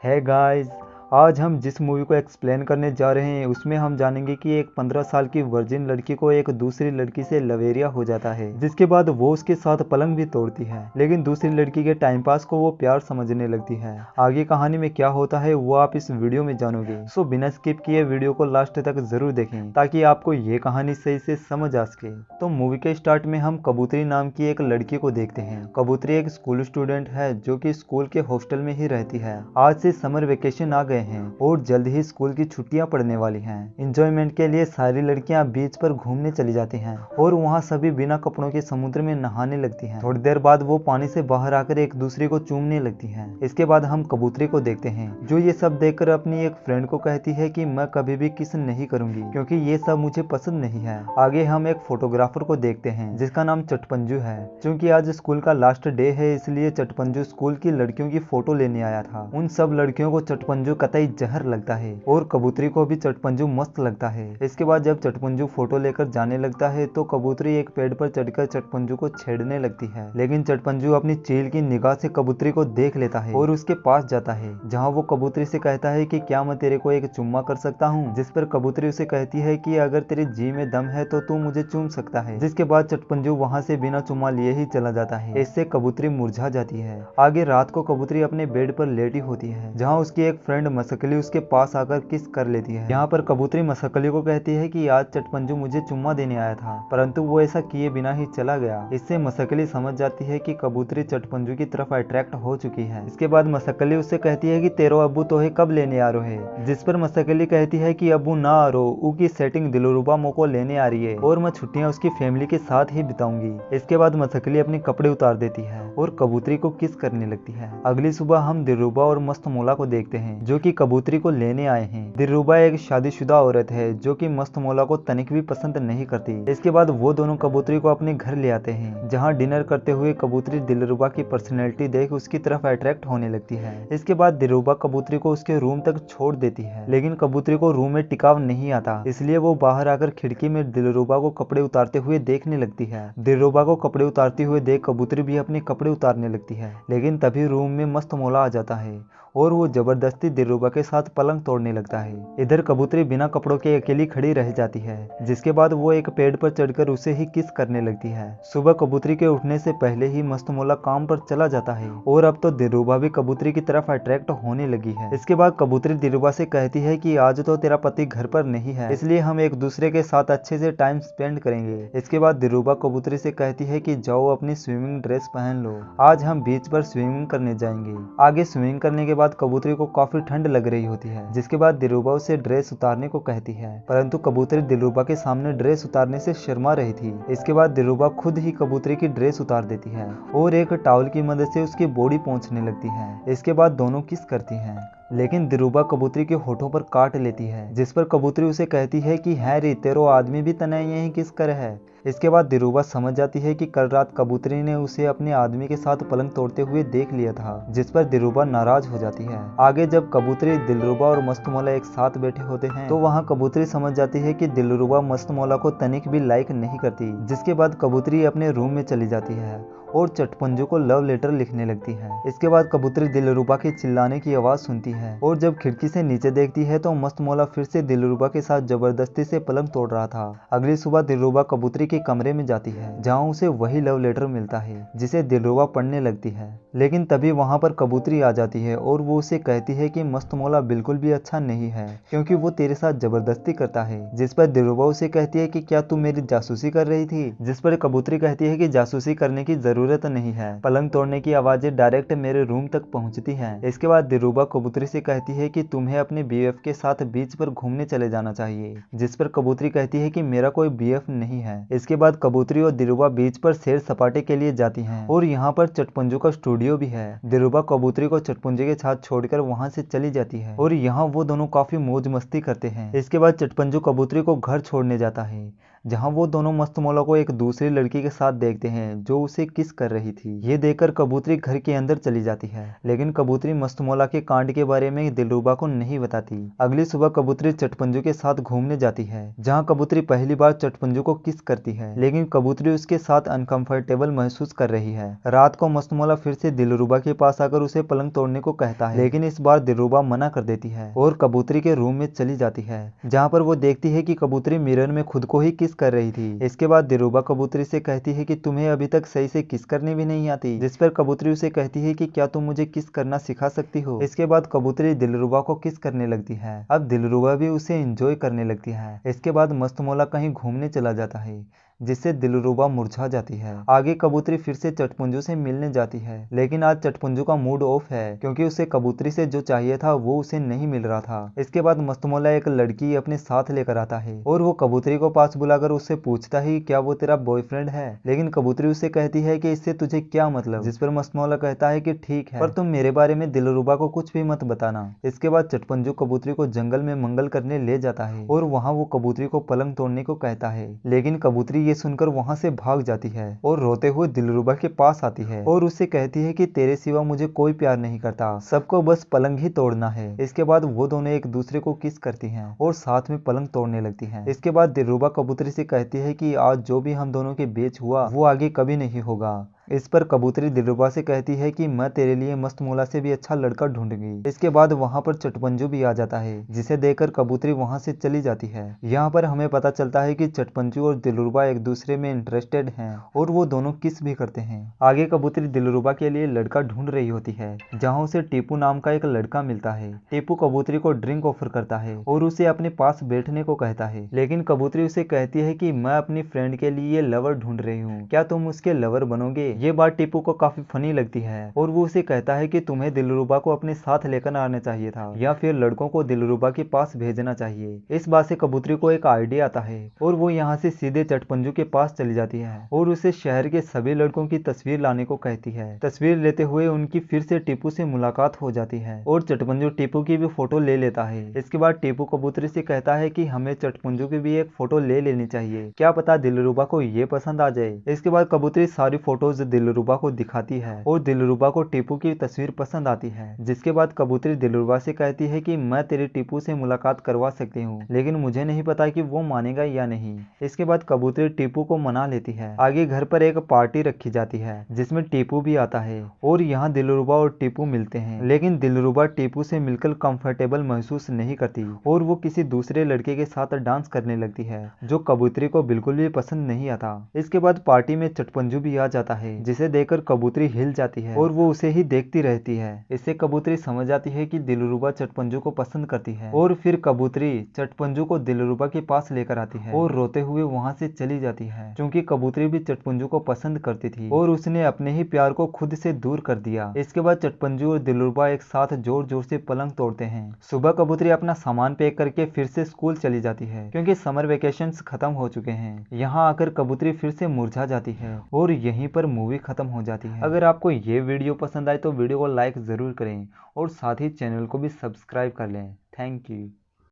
है गाइस, आज हम जिस मूवी को एक्सप्लेन करने जा रहे हैं उसमें हम जानेंगे कि एक 15 साल की वर्जिन लड़की को एक दूसरी लड़की से लवेरिया हो जाता है, जिसके बाद वो उसके साथ पलंग भी तोड़ती है, लेकिन दूसरी लड़की के टाइम पास को वो प्यार समझने लगती है। आगे कहानी में क्या होता है वो आप इस वीडियो में जानोगे। सो बिना स्किप किए वीडियो को लास्ट तक जरूर देखें ताकि आपको ये कहानी सही से समझ आ सके। तो मूवी के स्टार्ट में हम कबूतरी नाम की एक लड़की को देखते हैं। कबूतरी एक स्कूल स्टूडेंट है जो कि स्कूल के हॉस्टल में ही रहती है। आज से समर वेकेशन आ गए हैं और जल्द ही स्कूल की छुट्टियां पड़ने वाली हैं। एंजॉयमेंट के लिए सारी लड़कियां बीच पर घूमने चली जाती हैं और वहां सभी बिना कपड़ों के समुद्र में नहाने लगती हैं। थोड़ी देर बाद वो पानी से बाहर आकर एक दूसरे को चूमने लगती हैं। इसके बाद हम कबूतरी को देखते हैं जो ये सब देखकर अपनी एक फ्रेंड को कहती है कि मैं कभी भी किस नहीं करूंगी क्योंकि ये सब मुझे पसंद नहीं है। आगे हम एक फोटोग्राफर को देखते हैं जिसका नाम चटपंजू है। क्योंकि आज स्कूल का लास्ट डे है इसलिए चटपंजू स्कूल की लड़कियों की फोटो लेने आया था। उन सब लड़कियों को चटपंजू कतई जहर लगता है और कबूतरी को भी चटपंजू मस्त लगता है। इसके बाद जब चटपंजू फोटो लेकर जाने लगता है तो कबूतरी एक पेड़ पर चढ़कर चटपंजू को छेड़ने लगती है, लेकिन चटपंजू अपनी चील की निगाह से कबूतरी को देख लेता है और उसके पास जाता है, जहां वो कबूतरी से कहता है कि क्या मैं तेरे को एक चुम्मा कर सकता हूँ। जिस पर कबूतरी उसे कहती है कि अगर तेरे जी में दम है तो तू मुझे चूम सकता है। जिसके बाद चटपंजू वहां से बिना चुम्मा लिए ही चला जाता है। इससे कबूतरी मुरझा जाती है। आगे रात को कबूतरी अपने बेड पर लेटी होती है, जहाँ उसकी एक फ्रेंड मसकली उसके पास आकर किस कर लेती है। यहाँ पर कबूतरी मसकली को कहती है कि आज चटपंजू मुझे चुम्मा देने आया था, परंतु वो ऐसा किए बिना ही चला गया। इससे मसकली समझ जाती है कि कबूतरी चटपंजू की तरफ अट्रैक्ट हो चुकी है। इसके बाद मसकली उससे कहती है कि तेरो अब्बू तो है कब लेने आ रहे है। जिस पर मसकली कहती है कि अब्बू ना आ रो, ऊ की सेटिंग दिलरुबा मोको लेने आ रही है और मैं छुट्टियां उसकी फैमिली के साथ ही बिताऊंगी। इसके बाद मसकली अपने कपड़े उतार देती है और कबूतरी को किस करने लगती है। अगली सुबह हम दिलरुबा और मस्तमौला को देखते हैं जो कि कबूतरी को लेने आए हैं। दिलरुबा एक शादीशुदा औरत है जो कि मस्तमौला को तनिक भी पसंद नहीं करती। इसके बाद वो दोनों कबूतरी को अपने घर ले आते हैं, जहां डिनर करते हुए कबूतरी दिलरुबा की पर्सनैलिटी देख उसकी तरफ अट्रैक्ट होने लगती है। इसके बाद दिलरुबा कबूतरी को उसके रूम तक छोड़ देती है, लेकिन कबूतरी को रूम में टिकाव नहीं आता, इसलिए वो बाहर आकर खिड़की में दिलरुबा को कपड़े उतारते हुए देखने लगती है। दिलरुबा को कपड़े उतारते हुए देख कबूतरी भी अपने कपड़े उतारने लगती है, लेकिन तभी रूम में मस्तमौला आ जाता है और वो जबरदस्ती दिलरुबा के साथ पलंग तोड़ने लगता है। इधर कबूतरी बिना कपड़ों के अकेली खड़ी रह जाती है, जिसके बाद वो एक पेड़ पर चढ़कर उसे ही किस करने लगती है। सुबह कबूतरी के उठने से पहले ही मस्तमौला काम पर चला जाता है और अब तो दिलरुबा भी कबूतरी की तरफ अट्रैक्ट होने लगी है। इसके बाद कबूतरी दिलरुबा से कहती है कि आज तो तेरा पति घर पर नहीं है, इसलिए हम एक दूसरे के साथ अच्छे से टाइम स्पेंड करेंगे। इसके बाद दिलरुबा कबूतरी से कहती है कि जाओ अपनी स्विमिंग ड्रेस पहन लो, आज हम बीच पर स्विमिंग करने जाएंगे। आगे स्विमिंग करने के बाद कबूतरी को काफी ठंड लग रही होती है, जिसके बाद दिलरुबा उसे ड्रेस उतारने को कहती है, परंतु कबूतरी दिलरुबा के सामने ड्रेस उतारने से शर्मा रही थी। इसके बाद दिलरुबा खुद ही कबूतरी की ड्रेस उतार देती है और एक टॉवल की मदद से उसकी बॉडी पोंछने लगती है। इसके बाद दोनों किस करती हैं, लेकिन दिलरुबा कबूतरी के होठों पर काट लेती है, जिस पर कबूतरी उसे कहती है कि हैरी तेरो आदमी भी तना यही किस कर है। इसके बाद दिलरुबा समझ जाती है कि कल रात कबूतरी ने उसे अपने आदमी के साथ पलंग तोड़ते हुए देख लिया था, जिस पर दिलरुबा नाराज हो जाती है। आगे जब कबूतरी दिलरुबा और मस्तमौला एक साथ बैठे होते हैं तो वहाँ कबूतरी समझ जाती है कि दिलरुबा मस्तमौला को तनिक भी लाइक नहीं करती, जिसके बाद कबूतरी अपने रूम में चली जाती है और चटपंजू को लव लेटर लिखने लगती है। इसके बाद कबूतरी दिलरुबा के चिल्लाने की आवाज सुनती है और जब खिड़की से नीचे देखती है तो मस्तमौला फिर से दिलरुबा के साथ जबरदस्ती से पलंग तोड़ रहा था। अगली सुबह दिलरुबा कबूतरी के कमरे में जाती है, जहाँ उसे वही लव लेटर मिलता है जिसे दिलरुबा पढ़ने लगती है, लेकिन तभी वहाँ पर कबूतरी आ जाती है और वो उसे कहती है कि मस्तमौला बिल्कुल भी अच्छा नहीं है क्योंकि वो तेरे साथ जबरदस्ती करता है। जिस पर दिलरुबा उसे कहती है कि क्या तू मेरी जासूसी कर रही थी। जिस पर कबूतरी कहती है कि जासूसी करने की जरूरत नहीं है, पलंग तोड़ने की आवाजें डायरेक्ट मेरे रूम तक पहुंचती हैं। इसके बाद दिलरुबा कबूतरी से कहती है कि तुम्हें अपने बीएफ के साथ बीच पर घूमने चले जाना चाहिए, जिस पर कबूतरी कहती है कि मेरा कोई बीएफ नहीं है। इसके बाद कबूतरी और दिलरुबा बीच पर सैर सपाटे के लिए जाती हैं और यहाँ पर चटपंजू का स्टूडियो भी है। दिलरुबा कबूतरी को चटपंजू के साथ छोड़कर वहाँ से चली जाती है और यहाँ वो दोनों काफी मौज मस्ती करते हैं। इसके बाद चटपंजू कबूतरी को घर छोड़ने जाता है, जहाँ वो दोनों मस्तमौला को एक दूसरी लड़की के साथ देखते हैं जो उसे किस कर रही थी। ये देखकर कबूतरी घर के अंदर चली जाती है, लेकिन कबूतरी मस्तमौला के कांड के बारे में दिलरुबा को नहीं बताती। अगली सुबह कबूतरी चटपंजू के साथ घूमने जाती है, जहाँ कबूतरी पहली बार चटपंजू को किस करती है, लेकिन कबूतरी उसके साथ अनकंफर्टेबल महसूस कर रही है। रात को मस्तमौला फिर से दिलरुबा के पास आकर उसे पलंग तोड़ने को कहता है, लेकिन इस बार दिलरुबा मना कर देती है और कबूतरी के रूम में चली जाती है, जहाँ पर वो देखती है कि कबूतरी मिरर में खुद को ही किस कर रही थी। इसके बाद दिलरुबा कबूतरी से कहती है कि तुम्हें अभी तक सही से किस करने भी नहीं आती, जिस पर कबूतरी उसे कहती है कि क्या तुम मुझे किस करना सिखा सकती हो। इसके बाद कबूतरी दिलरुबा को किस करने लगती है। अब दिलरुबा भी उसे एंजॉय करने लगती है। इसके बाद मस्तमौला कहीं घूमने चला जाता है, जिससे दिलरुबा मुरझा जाती है। आगे कबूतरी फिर से चटपुंजू से मिलने जाती है, लेकिन आज चटपुंजू का मूड ऑफ है क्योंकि उसे कबूतरी से जो चाहिए था वो उसे नहीं मिल रहा था। इसके बाद मस्तमौला एक लड़की अपने साथ लेकर आता है और वो कबूतरी को पास बुलाकर उससे पूछता है क्या वो तेरा बॉयफ्रेंड है, लेकिन कबूतरी उससे कहती है कि इससे तुझे क्या मतलब, जिस पर मस्तमौला कहता है कि ठीक है, पर तुम मेरे बारे में दिलरुबा को कुछ भी मत बताना। इसके बाद चटपुंजू कबूतरी को जंगल में मंगल करने ले जाता है और वहाँ वो कबूतरी को पलंग तोड़ने को कहता है, लेकिन कबूतरी ये सुनकर वहां से भाग जाती है और रोते हुए दिलरुबा के पास आती है और उससे कहती है कि तेरे सिवा मुझे कोई प्यार नहीं करता, सबको बस पलंग ही तोड़ना है। इसके बाद वो दोनों एक दूसरे को किस करती हैं और साथ में पलंग तोड़ने लगती हैं। इसके बाद दिलरुबा कबूतरी से कहती है कि आज जो भी हम दोनों के बीच हुआ वो आगे कभी नहीं होगा। इस पर कबूतरी दिलरुबा से कहती है कि मैं तेरे लिए मस्तमौला से भी अच्छा लड़का ढूंढूंगी। इसके बाद वहां पर चटपंजू भी आ जाता है, जिसे देखकर कबूतरी वहां से चली जाती है। यहाँ पर हमें पता चलता है कि चटपंजू और दिलरुबा एक दूसरे में इंटरेस्टेड हैं और वो दोनों किस भी करते हैं। आगे कबूतरी दिलरुबा के लिए लड़का ढूंढ रही होती है, जहाँ उसे टीपू नाम का एक लड़का मिलता है। टीपू कबूतरी को ड्रिंक ऑफर करता है और उसे अपने पास बैठने को कहता है, लेकिन कबूतरी उसे कहती है कि मैं अपनी फ्रेंड के लिए लवर ढूंढ रही हूँ, क्या तुम उसके लवर बनोगे। ये बात टीपू को काफी फनी लगती है और वो उसे कहता है कि तुम्हें दिलरुबा को अपने साथ लेकर आना चाहिए था या फिर लड़कों को दिलरुबा के पास भेजना चाहिए। इस बात से कबूतरी को एक आइडिया आता है और वो यहाँ से सीधे चटपंजू के पास चली जाती है और उसे शहर के सभी लड़कों की तस्वीर लाने को कहती है। तस्वीर लेते हुए उनकी फिर से टीपू से मुलाकात हो जाती है और चटपंजू टीपू की भी फोटो ले लेता है। इसके बाद टीपू कबूतरी से कहता है कि हमें चटपंजू की भी एक फोटो ले लेनी चाहिए, क्या पता दिलरुबा को ये पसंद आ जाए। इसके बाद कबूतरी सारी फोटोज दिलरुबा को दिखाती है और दिलरुबा को टीपू की तस्वीर पसंद आती है, जिसके बाद कबूतरी दिलरुबा से कहती है कि मैं तेरे टीपू से मुलाकात करवा सकती हूँ, लेकिन मुझे नहीं पता कि वो मानेगा या नहीं। इसके बाद कबूतरी टीपू को मना लेती है। आगे घर पर एक पार्टी रखी जाती है जिसमें टीपू भी आता है और यहाँ दिलरुबा और टीपू मिलते हैं, लेकिन दिलरुबा टीपू से मिलकर कंफर्टेबल महसूस नहीं करती और वो किसी दूसरे लड़के के साथ डांस करने लगती है जो कबूतरी को बिल्कुल भी पसंद नहीं आता। इसके बाद पार्टी में चटपंजू भी आ जाता है, जिसे देखकर कबूतरी हिल जाती है और वो उसे ही देखती रहती है। इससे कबूतरी समझ जाती है कि दिलरुबा चटपंजू को पसंद करती है और फिर कबूतरी चटपंजू को दिलरुबा के पास लेकर आती है और रोते हुए वहां से चली जाती है, क्योंकि कबूतरी भी चटपंजू को पसंद करती थी और उसने अपने ही प्यार को खुद से दूर कर दिया। इसके बाद चटपंजू और दिलरुबा एक साथ जोर जोर से पलंग तोड़ते हैं। सुबह कबूतरी अपना सामान पैक करके फिर से स्कूल चली जाती है क्योंकि समर वेकेशंस खत्म हो चुके हैं। यहाँ आकर कबूतरी फिर से मुरझा जाती है और यहीं पर मूवी खत्म हो जाती है। अगर आपको ये वीडियो पसंद आए तो वीडियो को लाइक जरूर करें और साथ ही चैनल को भी सब्सक्राइब कर लें। Thank you.